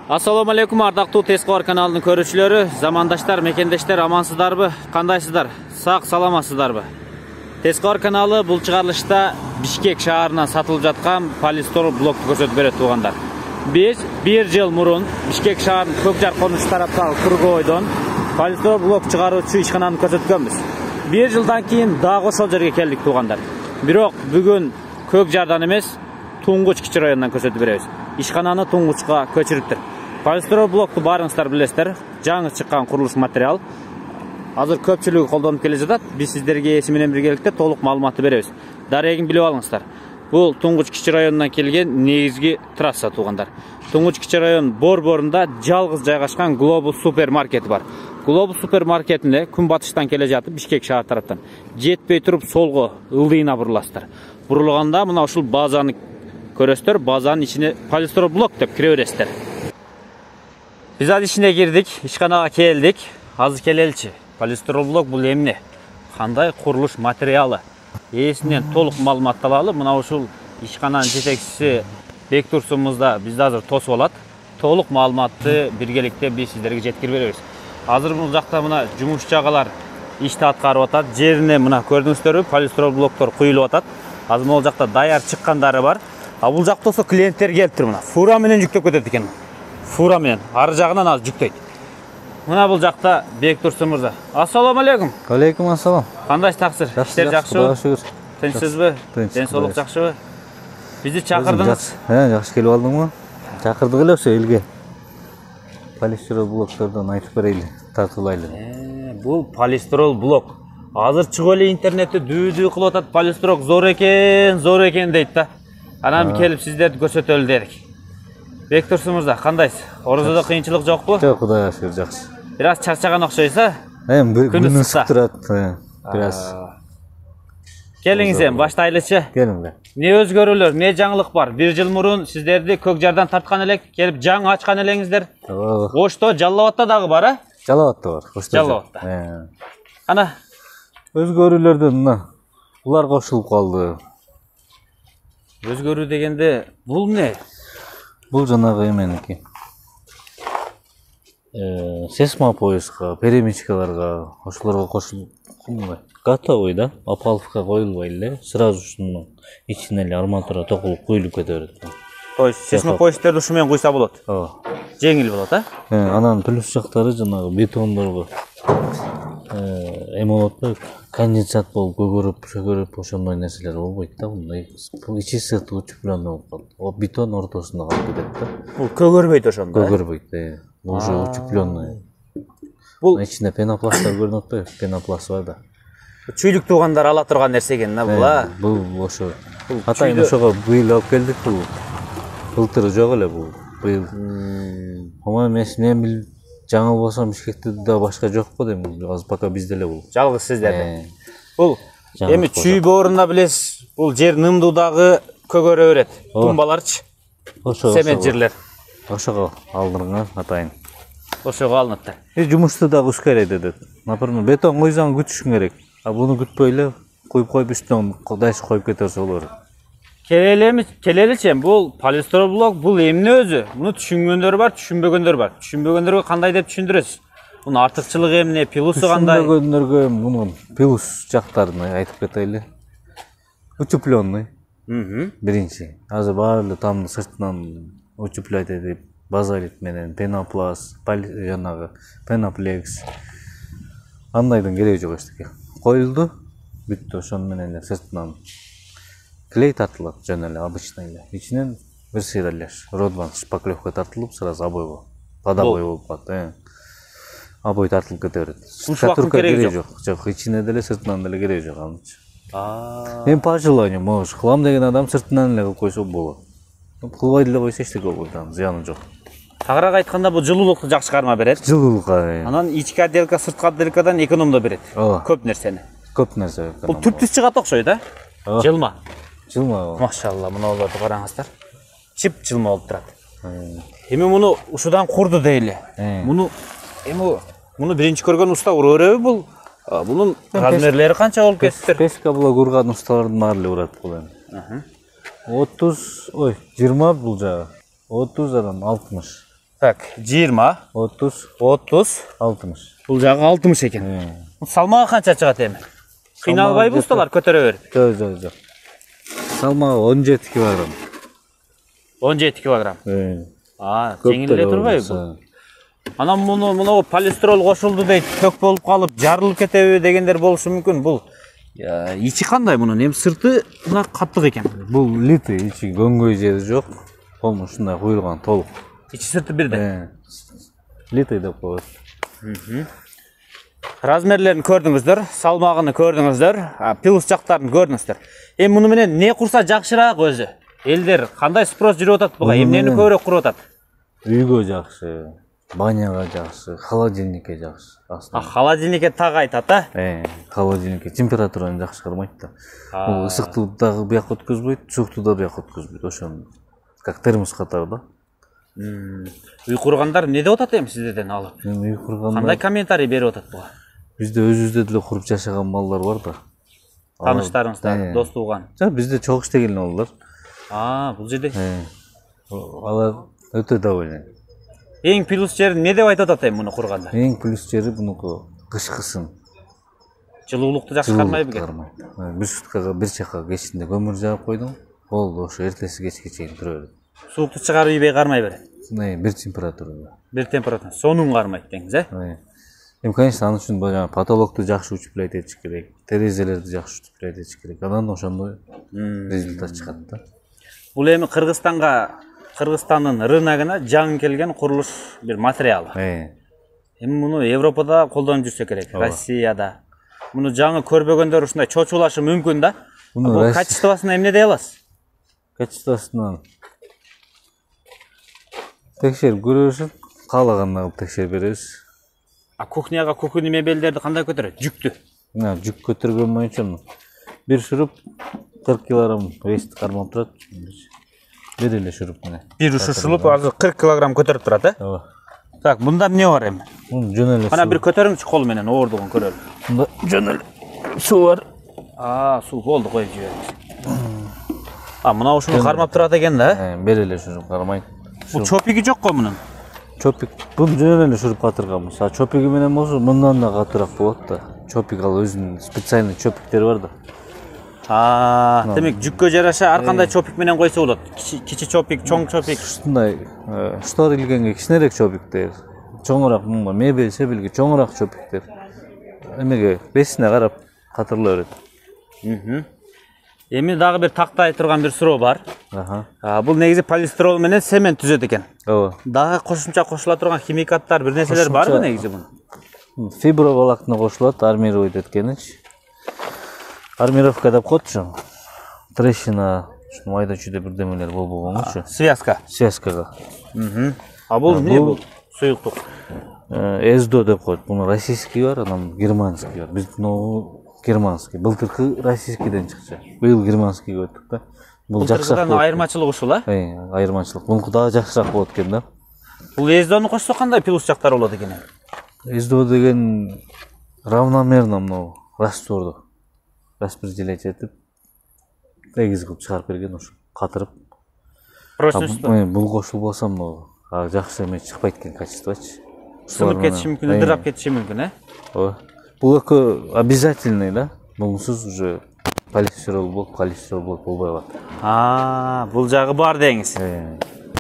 Assalamu alaikum ардактуу Тескор каналынын көрүүчүлөрү, замандаштар, мекендештер, амансыздарбы? Кандайсыздар? Сак саламатсыздарбы? Тескор каналы бул чыгарылышта Бишкек шаарынан сатылып жаткан полистирол блокту көрсөтүп берет туугандар. Биз 1 жыл мурун Бишкек шаарынын Көкжар конуш тараптагы Кыргойдон полистирол блок чыгаруучу ишкананы көрсөткөнбүз. 1 жылдан кийин дагы ошол жерге келдик туугандар. Бирок бүгүн Көкжардан эмес, Туңгуч кичи районунан көрсөтүп беребиз. Ишкананы Туңгучка көчүрүптүр. Полистирол блокту баарыңыздар билесиздер. Жаңы чыккан курулуш материал. Азыр көпчүлүгү колдонуп келе жатат. Биз сиздерге эси менен биргеликте толук маалыматты беребиз. Дарегин билип алыңыздар. Бул Туңгуч кичи районунан келген негизги трасса туугандар. Туңгуч кичи район борборунда жалгыз жайгашкан Global супермаркети бар. Global супермаркетинде күн батыштан келе жатып Бишкек шаар тараптан жетпей туруп солго ылдыйына буруласыздар. Бурулганда мына ушул базаны көрөсүздөр. Базанын ичине полистирол блок деп кире бересиздер. Biz az içine girdik, işkanага keldik. Azı kelelçi. Полистирол блок бул эмне? Кандай курулуш материалы? Эсинен толук маалымат алалы. Мына ушул ишкананын жетекчиси Бектурсумузда бизди азыр тосуп алат. Толук маалыматты биргеликте биз сиздерге жеткирип беребиз. Азыр бул жакта мына жумушчу агалар ишти аткарып атат. Жерине мына көрдүңүздөрбү, полистирол блоктор куюлуп атат. Азыр могул жакта даяр чыккандары бар. А бул жакта болсо клиенттер келиптир мына. Фура менен жүктөп кетет экен. Фура менен ары жагынан аз жүктөйт. Мына бул жакта Бектурсун мырза. Ассаламу алейкум. Алейкум ассалам. Кандайсыз таксыр? Иштер жакшыбы? Шүгүр. Тынчсызбы? Ден соолук жакшыбы? Бизди чакырдыңыз. Жакшы келип алдыңбы? Чакырдык эле ошо элге. Полистирол блоктордон айтып берейли, тартуулайлы. Бул полистирол блок. Азыр чыгып эле интернетте дүү кылып атат. Полистирол зор экен дейт да. Анан келип сиздерди көрсөтөлү дедик. Бектурсун мырза, кандайсыз? Орозодо кыйынчылык жокпу? Жок, Кудайга шүгүр жакшы. Бир аз чарчаган окшойсуз, Күн ысык турат. Бир аз. Келиңиз эми баштайлычы. Келиңиз. Не өзгөрүүлөр, не жаңылык бар? 1 жыл мурун сиздерди Көкжардан тарткан элек, келип жаңы ачкан элеңиздер. Ошто Жалал Абадта дагы бар, а? Жалал Абадта бар. Жалал Абадта. Ана өзгөрүүлөрдөн мына булар кошулуп калды. Өзгөрүү дегенде бул эмне? Бул жанагы эменики. Сесма поездга, перемичкаларга, ошолорго кошулуп готовый да, опаловка коюлбай эле, сразу ушунун ичине эле арматура токулуп куюлуп кете берет. То есть сесма поездтерди ушу менен куйса болот. Жеңил болот, а? Анан плюс жактары жанагы бетондорго эме болот, конденсат болуп көгөрүп ошондой нерселер болбойт да, мындай ичи сыктуу учуплённый болуп калат. О бетон ортосунда калып кетет да. Бул көгөрбөйт ошондо. Көгөрбөйт, уже учуплённый. Бул ичинде пенопласттар көрүнүп атпайбы? Пенопласт бар да. Чүйлүк туугандар ала турган нерсе экен да бул, а? Бул ошо. Атайын ошого быйыл алып келдик бул. Былтыр жок эле бул. Быйыл. Ама мен билип жаңы болсом Бишкекте да башка жокпу дейм. Азыр пока бизде эле бул. Жалгыз сиздерде. Бул эми чүй боорунда билесиз, бул жер нымдуудагы көгөрө берет. Тумбаларчы. Ошо. Семет жерлер. Ошого алдырган атайын. Ошого алынат да. Жумушту дагы ускорейт эдет. Например, бетон куйсаң күтүшүң керек. А буну күтпөй эле коюп үстүнөн дайш коюп кете берсе болор. Келеличи, бул полистирол блок бул эмне өзү? Муну түшүнгөндөр бар, түшүнбөгөндөр бар. Түшүнбөгөндөргө кандай деп түшүндүрөсүз? Мунун артыкчылыгы эмне, плюсу кандай? Түшүнбөгөндөргө мунун плюс жактарын айтып кетели. Учуплённый. Биринчи. Азыр баары эле тамды сыртынан учуплять этип, базалит менен пенопласт, жанагы пеноплекс. Андайдын кереги жок эчтеке. Коюлду, бүттү, ошону менен эле сыртынан клей тартылат, жөн эле обычный эле. Ичинен бир сыйралеш, родван шпаклевка тартылып, сразу обой болот. Подобой болуп калат, обой тартылып кете берет. Штукатурка кереги жок. Жок, ичине деле сыртынан деле кереги жок анычы. Мен по желанию, могуш кылам деген адам сыртынан эле кылып койсо болот. Кылбай деле койсо эчтеке болбойт, зыяны жок. Тагыраак айтканда бул жылуулукту жакшы карма берет. Жылуулукка. Анан ички отделка, сырткы отделкадан экономдо берет. Көп нерсени. Көп нерсе. Бул түптүз чыгат окшойт, а? Жылма. Жылма. Машалла, мунуларды караңыздар. Чип жылма болуп турат. Эми муну ушудан курду дейли. Муну биринчи көргөн уста ура береби бул? Bunun razmerleri kança olup kettir? Пешка була курган усталардын баары эле урат бул эми. 30, 20 бул жагы. 30 адам 60. Так, 20, 30, 30. 60. Бұл жағы 60 екен. Салмағы қанша шығады эми? Қиналбайбы ұсталар көтере беріп? Жоқ. Салмағы 17 килограмм. 17 килограмм. Жеңіл эле турбайбы бұл? Анан мына полистрол кошулду дейт, көк болуп калып, жарылып кетеби дегендер болушу мүмкүн. Бул ичи кандай мунун? Эми сырты мына каттык экен. Бул литый, ичи көңгөй жери жок. Колун ушундай куюлган толук. Ичи сырты бирдей. Литый деп коет. Размерлерин көрдүңүздөр, салмагын көрдүңүздөр, пилус жактарын көрдүңүздөр. Эми муну менен не курса жакшыраак өзү? Элдер кандай спрос жүрүп атат буга? Эмнени көбүрөөк куруп атат? Үйгө жакшы, баняга жакшы, холодильникке жакшы. Холодильникке так айтат, Холодильникке температураны жакшы кармайт да. Бул ысыктууду дагы бияка өткөзбөйт, суукту да бияка өткөзбөйт. Ошону как термос катары да. Үй кургандар не деп атат эми сиздерден алып? Үй кургандар кандай комментарий берип атат буга? Бизде өзүбүздө деле куруп жашаган малдар бар да. Тааныштарыңыздар, дос тууган. Бизде чогуу иштеген алар. Бул жерде. Алар өтө доволен. Эң плюс жери не деп айтып атат эми муну курганда? Эң плюс жери мунуку кышкысын. Жылуулукту жакшы кармайбы экен? Бир суткага бир чака кечинде көмүр жаап койдуң. Болду, ошо эртеси кечке чейин тура берет. Суукту чыгарбай кармай берет. Бир температурада. Бир температура. Сонун кармайт деңиз, Эми, конечно, аны үчүн баягы потолокту жакшы учуплайт этиш керек, терезелерди жакшы учуплайт этиш керек. Анан ошондой результат чыгат да. Бул эми Кыргызстандын рыногуна жаңы келген курулуш бир материалы. Эми муну Европада колдонуп жүрсө керек, Россияда. Муну жаңы көрбөгөндөр ушундай чочулашы мүмкүн да. Бул качествосун эмне дей аласыз? Качествосунан текшерип көрөсүң, каалагандай кылып текшерип беребиз. Кухняга кухонный мебелдерди кандай көтөрөт? Жүктү. Жүк көтөргөн боюнча бир шуруп 40 килограмм вести кармап турат. Бир эле шуруп менен. Бир шуруп азыр 40 килограмм көтөрүп турат, Так, мында эмне бар эми? Жөн эле. Кана бир көтөрүңүзчү кол менен оордугун көрөлү. Мында жөн эле суу бар. Суу болду, коюп жибериңиз. Мына ушуну кармап турат экен да? Бир эле шуруп кармайт. Бул чопиги жок го мунун? Чопик, бул жөн эле шуруп катырганбыз. Чопиги менен болсо мындан да катыраак болот да. Чопик ал өзүнүн специальный чопиктери бар да. Демек жүккө жараша ар кандай чопик менен койсо болот. Кичи чопик, чоң чопик. Ушундай штор илгенге кичинерээк чопиктер, чоңураак мунга мебель себилге чоңураак чопиктер. Эмеге бесине карап катырыла берет. Эми дагы бир тактай турган бир суроо бар. Бул негизи полистирол менен цемент түзөт экен. Дагы кошумча кошула турган химикаттар, бир нерселер барбы негизи мунун? Фиброволокно кошулат, армировать эткенич. Армировка деп коетчу. Трещина, майда чүйдө бирдемелер болбогончу. Связка. Связкага. Бул эмне бул? Суюктук. ЭСДО деп коет. Бул российский бар, анан германский бар. Биздин германский. Былтыркы российскийден чыкчу. Быйыл германский өттүк да. Бул жакшыраак. Айырмачылык ушул, айырмачылык. Бул дагы жакшыраак болот экен да. Бул ЭСДОну кошсо кандай плюс жактар болот экен? ЭСДО деген равномерно мынау растворду распределять этип эгиз кылып чыгарып берген, ошо катырып. Прочностью. Бул кошулбаса мынау жакшы эме чыкпайт экен качествочу. Сынып кетиши мүмкүн, ыдырап кетиши мүмкүн, Бул экөө обязательный да. Бунсуз уже полистирол болбой калат. Бул жагы бар деңиз.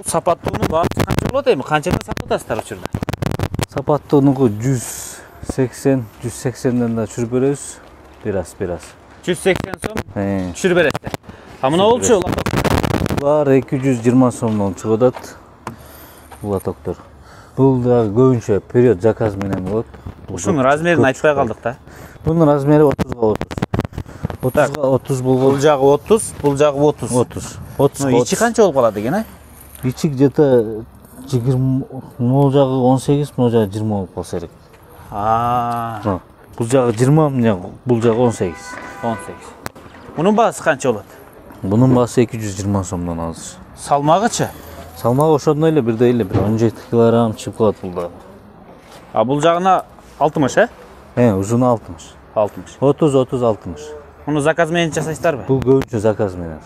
Сапаттуунун баасы канча болот эми? Канчадан сатып атасыздар учурда? Сапаттуунуку 180-180ден да түшүрүп беребиз. Бир аз. 180 сом түшүрүп бересиздер. Мына болчу булар 220 сомдон чыгып атат. Бул лотоктор. Бул да көбүнчө период заказ менен болот. Ушунун размерин айтпай калдык да. Бунун размери 30га 30 болгон. Бул жагы 30, бул жагы 30. 30. Ичи канча болуп калат экен, Ичи где-то 20, могу жагы 18, могу жагы 20 болуп калса керек. Бул жагы 20, бул жагы 18. Мунун баасы канча болот? Бунун баасы 220 сомдон азыр. Салмагычы? Салмагы ошондой эле, бирдей эле, 17 килограмм чыгып калат бул дагы. Бул жагына 60, узуну 60. 30, 60. Муну заказ менен жасайсыздарбы? Бул көбүнчө заказ менен.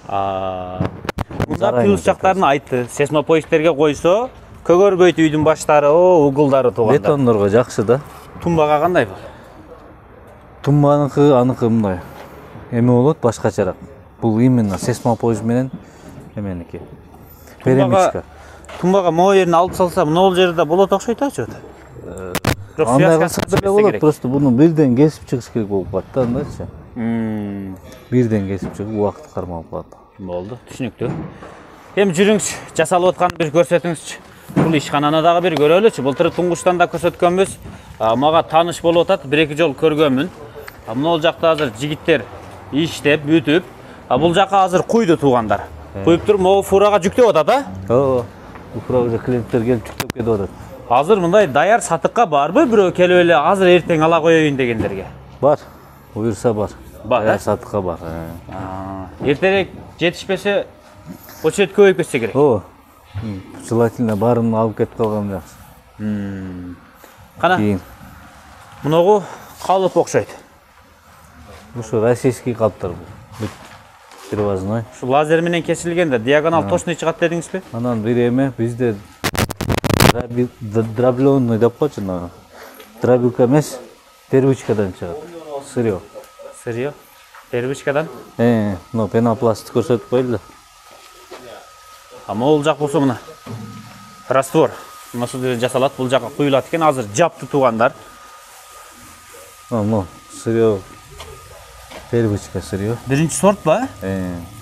Мында плюс жактарын айтты. Сесмопоисттерге койсо, Көгөрбөйт үйдүн баштары, угулдары туугандар. Бетондорго жакшы да. Тумбага кандай бул? Тумбаныкы аныкы мындай. Эме болот башкачараак. Бул именно сесмопоз менен эменики. Перемичка. Тумбага могу жерин алып салса, могул жерде болот окшойт ачы. Андай кылсак деле болот, просто буну бирден кесип чыгыш керек болуп калат да, андайчы. Бирден кесип чыгып убакыт кармалып калат. Болду, түшүнүктүү. Эми жүрүңүз, жасалып атканын бир көрсөтүңүзчү. Бул ишкананы дагы бир көрөлүчү. Былтыр туңгучтан да көрсөткөнбүз. Мага тааныш болуп атат, 1-2 жолу көргөнмүн. Мына жакта азыр жигиттер иштеп, бүтүп, бул жака азыр куйду туугандар. Куюп туруп, могу фурага жүктөп атат, Ооба. Бул фурага клиенттер келип жүктөп кетип атат. Азыр мындай даяр сатыкка барбы? Бирөө келип эле азыр эртең ала коеюн дегендерге. Бар. Буюрса бар. Бар, даяр сатыкка бар. Эртерээк жетишпесе очередь көбөйүп кетсе керек. Ооба. Желательно барын алып кетип калган жакшы. Кана. Муногу калып окшойт. Ушу российский калыптар бул. Привозной. Ушу лазер менен кесилгенде диагонал точный чыгат дедиңизби? Анан бир эме бизде дробленный деп койчу, дробилка эмес, первичкадан чыгат. Сырье. Сырье? Первичкадан? Но пенопласт көрсөтүп койлу. Могул жак болсо мына раствор. Мына ушул жерде жасалат, бул жака куюлат экен, азыр жапты туугандар. Сырье. Первичка сырье. Биринчи сорт ба?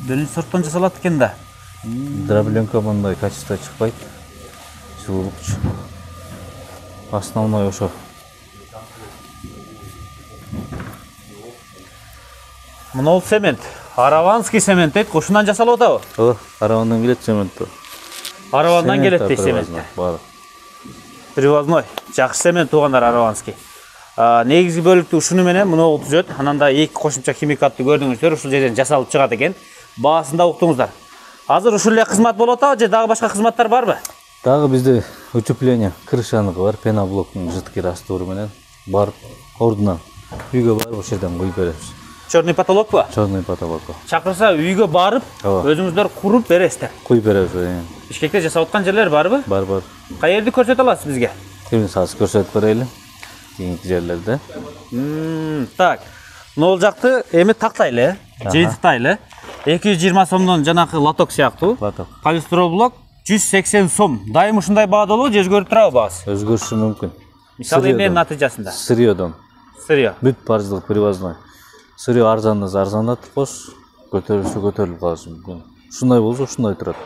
Биринчи сорттон жасалат экен да. Дробленка мындай качество чыкпайт. Жылуулукчу. Основной ошо. Мына цемент. Араванский цемент дейт, ушундан жасалып атабы? Ооба, Аравандан келет цемент. Аравандан келет дейт цемент. Привозной. Жакшы цемент туугандар Араванский. Негизги бөлүктү ушуну менен муну түзөт. Анан да эки кошумча химикатты көрдүңүздөр, ушул жерден жасалып чыгат экен. Баасын да уктуңуздар. Азыр ушул эле кызмат болуп атабы же дагы башка кызматтар барбы? Дагы бизде утепление, крышаныкы бар, пеноблоктун жидкий раствору менен барып, ордуна үйгө барып ошол жерден куюп беребиз. Черный потолок ба? Черный потолок. Чакырса үйгө барып, өзүңүздөр куруп бересиздер. Куюп беребиз. Бишкекте жасап аткан жерлер барбы? Бар. Кай жерди көрсөтө аласыз бизге? Сазы көрсөтүп берели. Кийинки жерлерде. Так. Нол жакты эми тактайлы, жыйынтыктайлы. 220 сомдон жанакы лоток сыяктуу. Полистроблок 180 сом. Дайым ушундай баада болобу же өзгөрүп турабы баасы? Өзгөрүшү мүмкүн. Мисалы эмненин натыйжасында? Сырьёдон. Сырьё. Бүт баждык привозной. Сырьё арзандатып кош, көтөрүлүп калышы мүмкүн. Ушундай болсо ушундай турат.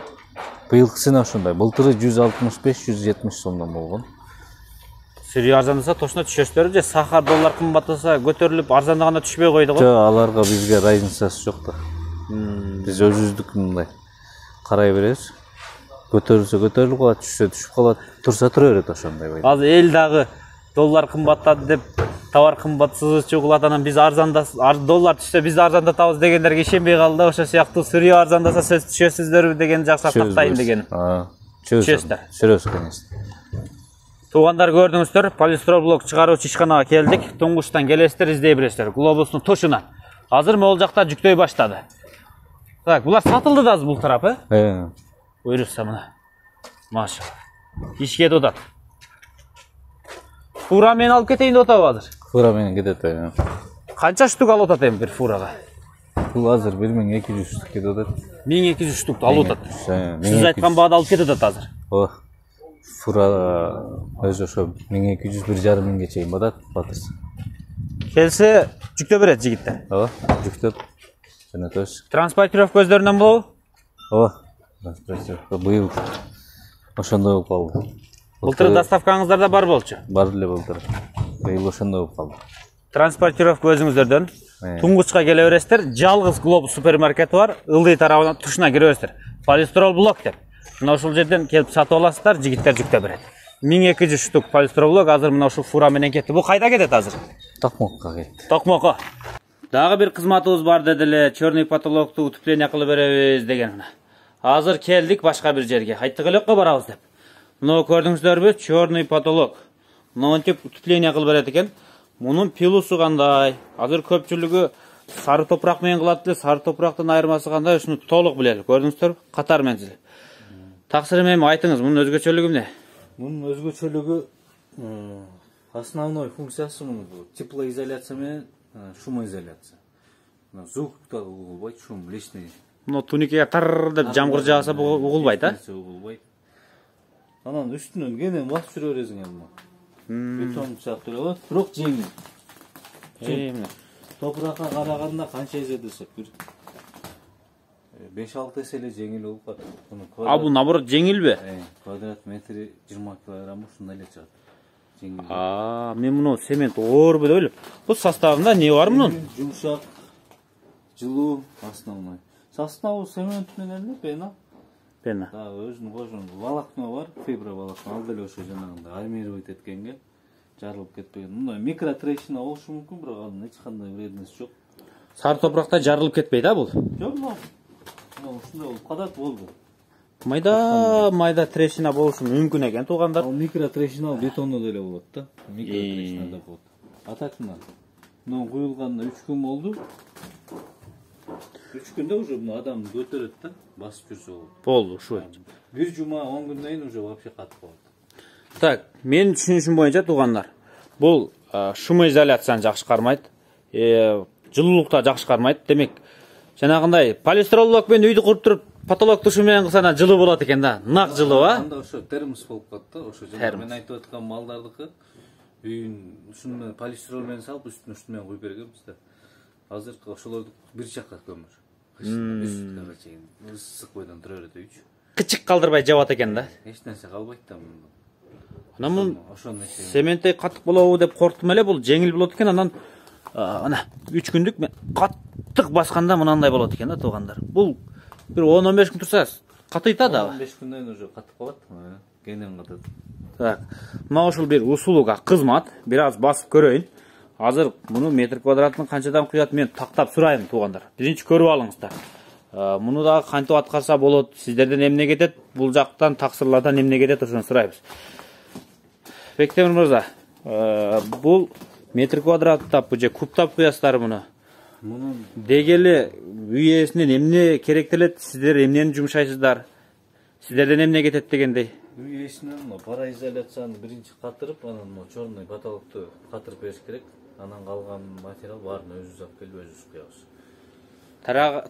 Быйылкысына ушундай. Былтыры 165-170 сомдон болгон. Сырьё арзандаса точно түшөсүздөр же сахар доллар кымбаттаса көтөрүлүп арзандаганда түшпөй койду го? Жок, аларга бизге разницасы жок да. Биз өзүбүздүк мындай карай беребиз. Көтөрүлсө көтөрүлүп калат, түшсө түшүп калат, турса тура берет ошондой. Азыр эл дагы доллар кымбаттады деп товар кымбатсыз чыгылат, анан биз доллар түшсө биз арзандатабыз дегендерге ишенбей калды да, ошо сыяктуу сырьё арзандаса сөз түшөсүздөрбү деген жакшы тактайын деген. Түшөсүз, конечно. Туугандар, көрдүңүздөр, полистроблок чыгаруучу ишканага келдик. Туңгучтан келесиздер, издей бересиздер. Глобустун тушунан. Азыр могул жакта жүктөй баштады. Так, булар сатылды да азыр бул тарап, Буйрукса мына. Машалла. Ишке додат. Фура менен алып кетейин деп атабы азыр? Фура менен кетет. Канча штук алып атат эми бир фурага? Бул азыр 1200 штук кетип атат. 1200 штукту алып атат. Сиз айткан баада алып кетет азыр. Ооба. Фура өзү ошо 1200-1,5 миңге чейин батат, батырса. Келсе жүктөп берет жигиттер. Ооба, жүктөп. Жөнөтөбүз. Транспортировка өздөрүнөн болобу? Ооба. Транспортировка быйыл ошондой болуп калды. Былтыр доставкаңыздарда бар болчу? Бар эле былтыр. Быйыл ошондой болуп калды. Транспортировка өзүңүздөрдөн. Туңгучка келе бересиздер. Жалгыз Глобус супермаркети бар. Ылдый тарабына тушуна кире бересиздер. Полистроблок деп. Мына ушул жерден келип сатып аласыздар, жигиттер жүктөп берет. 1200 штук полистроблок азыр мына ушул фура менен кетти. Бул кайда кетет азыр? Токмокко кетти. Токмокко. Дагы бир кызматыбыз бар дедиле, черный потолокту утепление кылып беребиз деген. Азыр келдик башка бир жерге. Айттык элекко барабыз деп. Мына көрдүңүздөрбү, черный потолок. Монтип утепление кылып берет экен. Мунун пилусу кандай? Азыр көпчүлүгү сары топурак менен кылат эле, сары топурактын айырмасы кандай? Ушуну толук билели. Көрдүңүздөрбү? Катар менчил. Таксыр эми айтыңыз, мунун өзгөчөлүгү эмне? Bunun özgөчөлүгү основной функциясы мунун теплоизоляция менен шумоизоляция. Звук да угулбайт, шум лишний. Мына туникеге тар деп жамгыр жааса угулбайт, а? Угулбайт. Анан үстүнөн кенен басып жүрө бересиң эми. Бетон сыяктуу болот, бирок жеңил. Мына Топуракка караганда канча эсе десек, бир 5-6 эсе эле жеңил болуп калат. А бул наоборот жеңилби? Квадрат метри 20 килограмм ушундай эле чыгат. Жеңил. Мен муну цемент оорбу деп ойлоп. Бул составында не бар мунун? Жумшак, жылуу основной. Составы цемент менен эле пена. Пена. Да, өзүнүн кошун волокно бар, фибра волокно. Ал деле ошо жанагындай армировать эткенге жарылып кетпеген. Мындай микротрещина болушу мүмкүн, бирок анын эч кандай вредности жок. Сары топуракта жарылып кетпейт, а бул? Жок, ушундай болуп калат, болду. Майда трещина болушу мүмкүн экен туугандар. Ал микротрещина бетондо деле болот да. Микротрещина да болот. Атак мына куюлганына 3 күн болду. 3 күндө уже мына адам көтөрөт да, басып жүрсө болот. Болду, ушу. Бир жума 10 күндөн кийин уже вообще катып калат. Так, менин түшүнүшүм боюнча туугандар, бул шумоизоляцияны жакшы кармайт, жылуулукта жакшы кармайт. Демек, жанагындай полистирол блок менен үйдү куруп туруп, потолок тушу менен кылсана жылуу болот экен да. Нак жылуу, а? Анда ошо термос болуп калат да, ошо жана мен айтып аткан малдардыкы үйүн ушуну менен полистирол менен салып, үстүнө менен куюп бергенбиз да. Азыркы ошолорду бир жакка көмүр. Ысык бойдон тура берет үйчү. Кычык калдырбай жабат экен да. Эч нерсе калбайт да мында. Анан цементтей катык болобу деп корктум эле, бул жеңил болот экен. Анан ана 3 күндүк мен каттык басканда мынандай болот экен да туугандар. Бул бир 10-15 күн турса катыйта да. 15 күндөн кийин уже катып калат. Кенен катат. Так. Мына ушул бир услуга кызмат. Бир аз басып көрөйүн. Азыр муну метр квадратын канчадан куят мен тактап сурайм туугандар. Биринчи көрүп алыңыздар. Муну дагы кантип аткарса болот? Сиздерден эмне кетет? Бул жактан таксырлардан эмне кетет? Ошону сурайбыз. Бектемир мырза, бул метр квадраттап же кубтап куясыздар муну? Муну дегеле үй ээсинен эмне керектелет? Сиздер эмнени жумшайсыздар? Сиздерден эмне кетет дегендей? Үй ээсинен пароизоляцияны биринчи катырып, анан черный потолокту катырып бериш керек. Анан калган материал баарын өзүбүз алып келип өзүбүз куябыз.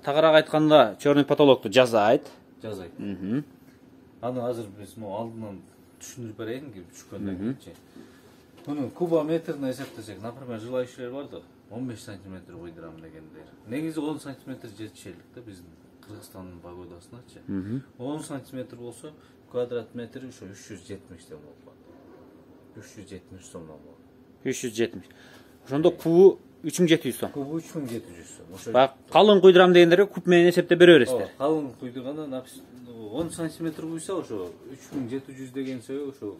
Тагыраак айтканда, черный потолокту жазайт. Жазайт. Аны азыр биз алдынан түшүндүрүп берейинки түшкөндөн кийинчи. Муну кубометрин эсептесек, например, желающийлер бар да, 15 сантиметр куйдурам дегендер. Негизи 10 сантиметр жетишерлик да биздин Кыргызстандын погодасыначы. 10 сантиметр болсо, квадрат метри ошо 370 сом болот. 370 сомдон болот. 370. Ошондо кубу 3700 сом. Кубу 3700 сом. Ошо бак калың куйдурам дегендерге куб менен эсептеп бере бересиздер. Калың куйдурганда 10 сантиметр куйса ошо 3700 деген сөзү ошо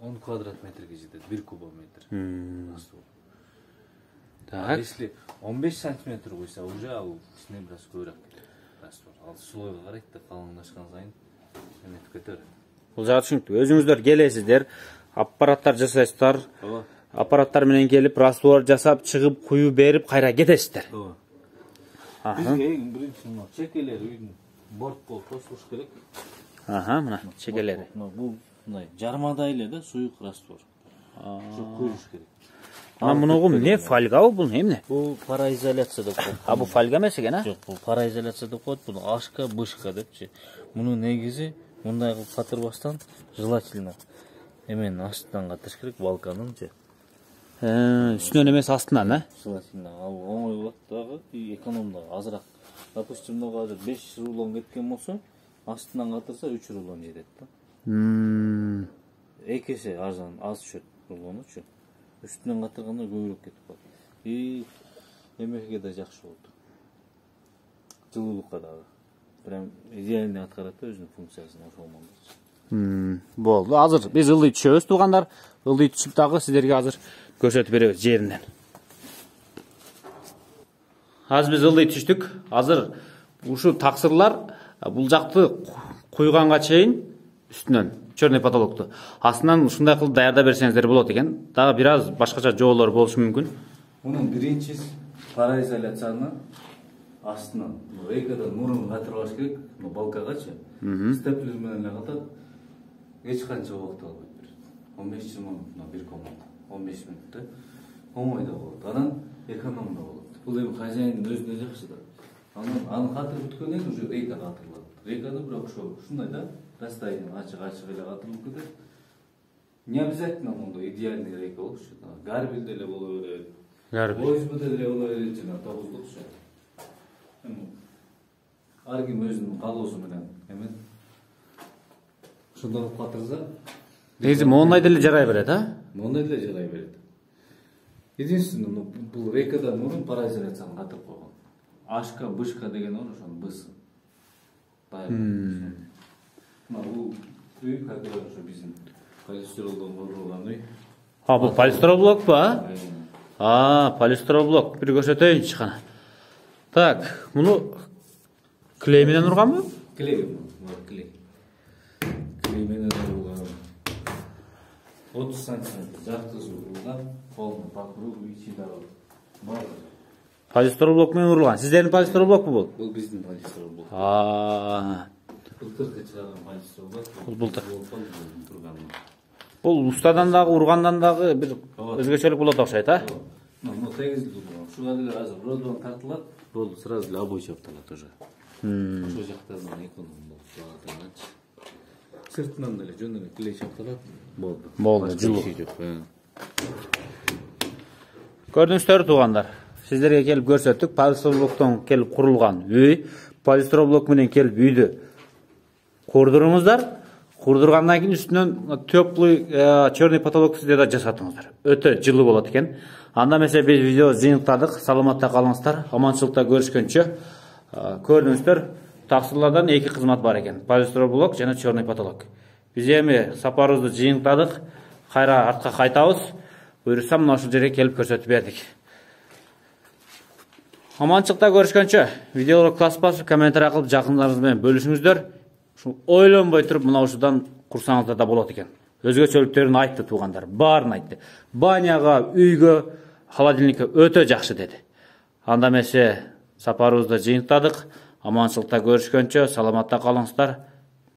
10 квадрат метрге жетет, 1 кубометр. Так. Если 15 сантиметр куйса, уже ал кичине бир аз көбүрөөк. Ал слойго карайт да, калыңдашкан сайын эметип кетер. Бул жагы түшүнүктүү. Өзүңүздөр келесиздер, аппараттар жасайсыздар. Аппараттар менен келип, раствор жасап, чыгып, куюп берип, кайра кетесиздер. Бизге эң биринчи чекелер үйдүн борт болуп косулуш керек. Мына чекелери. Бул мындай жармадай эле да, суюк раствор. Ушу куюш керек. Мунугу эмне, фольгабы бул эмне? Бул пароизоляция деп коет. Бул фольга эмес экен, а? Жок, бул пароизоляция деп коет. Бул ашка, бышка депчи. Муну негизи мындай кылып катырбастан желательно эмен астынан катыш керек, балконунчу. Үстүнөн эмес астынан, а? Желательно. Ал оңой болот дагы, эконом дагы азыраак. Допустим, мына азыр 5 рулон кеткен болсо, астынан катырса 3 рулон жетет да. Экесе арзан, аз түшөт рулонучу. Үстүнөн катырганда көбүрөөк кетип калат. Эмеге да жакшы болот. Жылуулукка дагы. Прям идеально аткарат да өзүнүн функциясын ошол менен. Болду. Азыр биз ылдый түшөбүз туугандар. Ылдый түшүп дагы сиздерге азыр көрсөтүп беребиз жеринен. Азыр биз ылдый түштүк. Азыр ушу таксырлар бул жакты куйганга чейин үстүнөн черный потолокту астынан ушундай кылып даярдап берсеңиздер болот экен. Дагы бир аз башкача жоолор болушу мүмкүн. Мунун биринчи пароизоляцияны Geç kança vaqt almayı bir. 15-20 minutuna bir komanda. 15 minutda. Omoyda болады. Anan ekonomda болады. Бұл эми хозяиндин өзүнө жакшы да. Анын катырып бүткөндөн кийин уже рейка катырылат. Рейкада бирок ушундай да, расстояние ачык эле катырылып кетет. Не обязательно мындай идеальный рейка болушу. Гарбилде эле боло берет. Ойзбуде эле боло берет жана 9-лук шу. Ар ким өзүнүн каалоосу менен эме ошондой кылып катырса, негизи моундай деле жарай берет, а? Моундай деле жарай берет. Единственное, бул рейкадан мурун паразитацияны катырып койгон. Ашка, бышка деген бар, ошонун бысы. Бул үй как раз ушу биздин полистиролдон курулган үй. Бул полистроблок ба? Полистроблок. Бир көрсөтөйүнчү кана. Так, муну клей менен урганбы? Клей. Клей менен урган. 30 сантиметр жактысы урган, полный покров ичинде бар. Полистроблок менен урган. Сиздердин полистроблокпу бул? Бул биздин полистроблок. Былтыркы чыгарган полистроблок. Бул былтыр. Бул устадан дагы, ургандан дагы бир өзгөчөлүк болот окшойт, а? Ну, тегиздүү. Ушуга деле азыр родон тартылат, род сразу эле обой чапталат уже. Ошол жактардан эконом болуп. Сыртынан деле жөн эле клей чапталат. Болду, жылуу. Көрдүңүздөр туугандар. Сиздерге келип көрсөттүк, полистроблоктон келип курулган үй, полистроблок менен келип үйдү курдуруңуздар. Курдургандан кийин үстүнөн теплый черный потолок сиздер да жасатыңыздар. Өтө жылуу болот экен. Анда эмесе биз видео жыйынтыктадык. Саламатта калыңыздар. Аманчылыкта көрүшкөнчө. Көрдүңүздөр, таксырлардан 2 кызмат бар экен. Полистроблок жана черный потолок. Биз эми сапарыбызды жыйынтыктадык. Кайра артка кайтабыз. Буюрса мына ушул жерге келип көрсөтүп бердик. Аманчылыкта көрүшкөнчө, видеолорду класс басып, комментарий кылып, жакындарыңыз менен бөлүшүңүздөр. Ойлонбой туруп мына ушудан курсаңыздар да болот экен. Өзгөчөлүктөрүн айтты туугандар, баарын айтты. Баняга, үйгө, холодильникке өтө жакшы деди. Анда эмесе сапарыбызды жыйынтыктадык. Аманчылыкта көрүшкөнчө, саламатта калыңыздар.